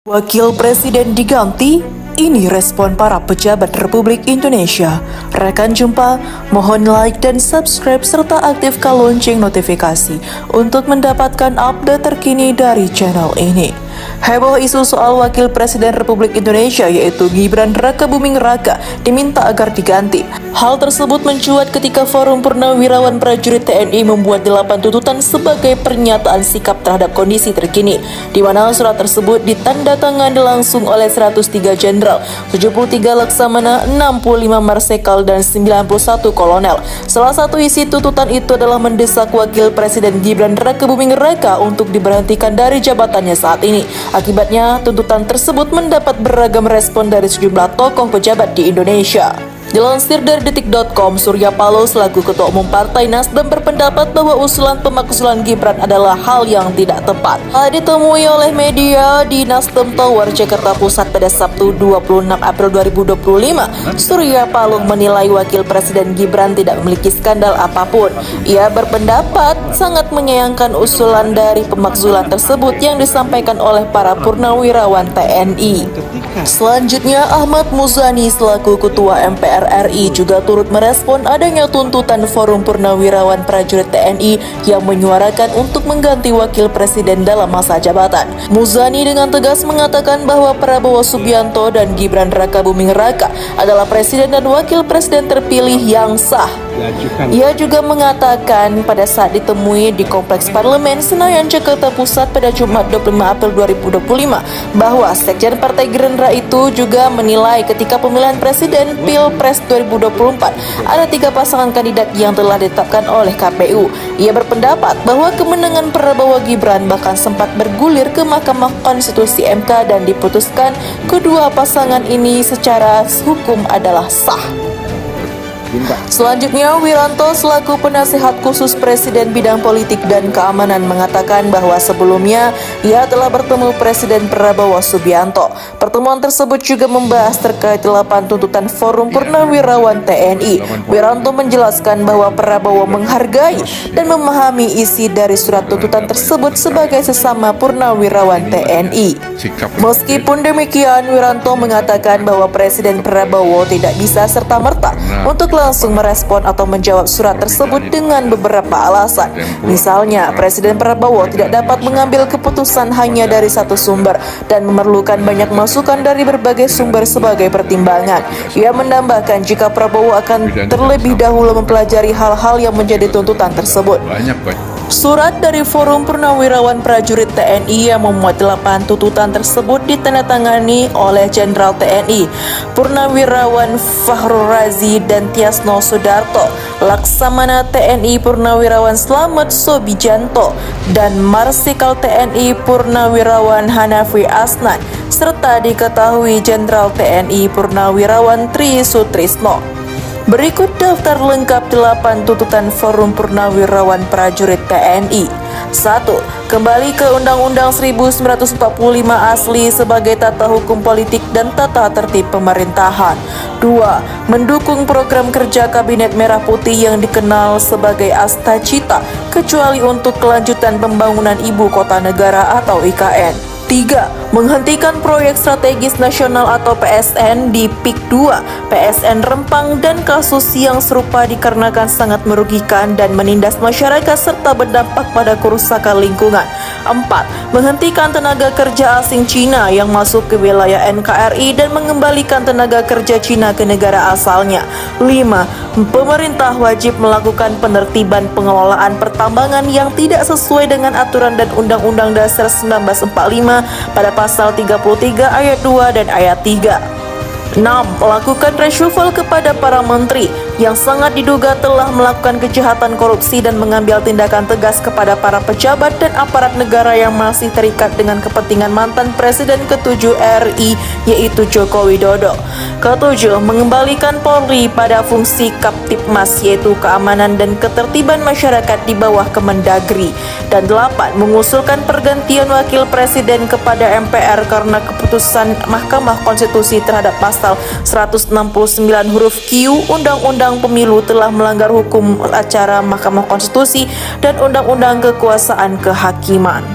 Wakil Presiden diganti, ini respon para pejabat Republik Indonesia. Rekan jumpa, mohon like dan subscribe serta aktifkan lonceng notifikasi untuk mendapatkan update terkini dari channel ini. Heboh isu soal Wakil Presiden Republik Indonesia yaitu Gibran Rakabuming Raka diminta agar diganti. Hal tersebut mencuat ketika Forum Purnawirawan Prajurit TNI membuat 8 tuntutan sebagai pernyataan sikap terhadap kondisi terkini, di mana surat tersebut ditandatangani langsung oleh 103 jenderal, 73 laksamana, 65 marsekal, dan 91 kolonel. Salah satu isi tuntutan itu adalah mendesak Wakil Presiden Gibran Rakabuming Raka untuk diberhentikan dari jabatannya saat ini. Akibatnya, tuntutan tersebut mendapat beragam respon dari sejumlah tokoh pejabat di Indonesia. Dilansir dari detik.com, Surya Paloh selaku Ketua Umum Partai Nasdem berpendapat bahwa usulan pemakzulan Gibran adalah hal yang tidak tepat. Hal ditemui oleh media di Nasdem Tower, Jakarta Pusat pada Sabtu 26 April 2025. Surya Paloh menilai Wakil Presiden Gibran tidak memiliki skandal apapun. Ia berpendapat sangat menyayangkan usulan dari pemakzulan tersebut yang disampaikan oleh para purnawirawan TNI. Selanjutnya, Ahmad Muzani selaku Ketua MPR RI juga turut merespon adanya tuntutan Forum Purnawirawan Prajurit TNI yang menyuarakan untuk mengganti Wakil Presiden dalam masa jabatan. Muzani dengan tegas mengatakan bahwa Prabowo Subianto dan Gibran Rakabuming Raka adalah Presiden dan Wakil Presiden terpilih yang sah. Ia juga mengatakan pada saat ditemui di Kompleks Parlemen Senayan, Jakarta Pusat pada Jumat 25 April 2025 bahwa Sekjen Partai Gerindra itu juga menilai ketika pemilihan Presiden Pilpres 2024 ada 3 pasangan kandidat yang telah ditetapkan oleh KPU. Ia berpendapat bahwa kemenangan Prabowo Gibran bahkan sempat bergulir ke Mahkamah Konstitusi MK dan diputuskan kedua pasangan ini secara hukum adalah sah. Selanjutnya, Wiranto selaku penasihat khusus Presiden bidang politik dan keamanan mengatakan bahwa sebelumnya ia telah bertemu Presiden Prabowo Subianto. Pertemuan tersebut juga membahas terkait 8 tuntutan Forum Purnawirawan TNI. Wiranto menjelaskan bahwa Prabowo menghargai dan memahami isi dari surat tuntutan tersebut sebagai sesama purnawirawan TNI. Meskipun demikian, Wiranto mengatakan bahwa Presiden Prabowo tidak bisa serta-merta untuk langsung merespon atau menjawab surat tersebut dengan beberapa alasan. Misalnya, Presiden Prabowo tidak dapat mengambil keputusan hanya dari satu sumber dan memerlukan banyak masukan dari berbagai sumber sebagai pertimbangan. Ia menambahkan jika Prabowo akan terlebih dahulu mempelajari hal-hal yang menjadi tuntutan tersebut. Surat dari Forum Purnawirawan Prajurit TNI yang memuat 8 tuntutan tersebut ditandatangani oleh Jenderal TNI Purnawirawan Fahrul Razi dan Tiasno Sudarto, Laksamana TNI Purnawirawan Slamet Sobijanto, dan Marsikal TNI Purnawirawan Hanafi Asnan, serta diketahui Jenderal TNI Purnawirawan Tri Sutrisno. Berikut daftar lengkap 8 tuntutan Forum Purnawirawan Prajurit TNI. 1. Kembali ke Undang-Undang 1945 asli sebagai tata hukum politik dan tata tertib pemerintahan. 2. Mendukung program kerja Kabinet Merah Putih yang dikenal sebagai Asta Cita, kecuali untuk kelanjutan pembangunan Ibu Kota Negara atau IKN. 3. Menghentikan proyek strategis nasional atau PSN di PIK 2, PSN Rempang, dan kasus yang serupa dikarenakan sangat merugikan dan menindas masyarakat serta berdampak pada kerusakan lingkungan. 4. Menghentikan tenaga kerja asing Cina yang masuk ke wilayah NKRI dan mengembalikan tenaga kerja Cina ke negara asalnya. 5. Pemerintah wajib melakukan penertiban pengelolaan pertambangan yang tidak sesuai dengan aturan dan Undang-Undang Dasar 1945 pada pasal 33 ayat 2 dan ayat 3. 6. Melakukan reshuffle kepada para menteri yang sangat diduga telah melakukan kejahatan korupsi dan mengambil tindakan tegas kepada para pejabat dan aparat negara yang masih terikat dengan kepentingan mantan Presiden ke-7 RI yaitu Joko Widodo. Ke-7. Mengembalikan Polri pada fungsi Kaptipmas yaitu keamanan dan ketertiban masyarakat di bawah Kemendagri. Dan 8. Mengusulkan pergantian Wakil Presiden kepada MPR karena keputusan Mahkamah Konstitusi terhadap pasal 169 huruf Q Undang-Undang Pemilu telah melanggar hukum acara Mahkamah Konstitusi dan Undang-Undang Kekuasaan Kehakiman.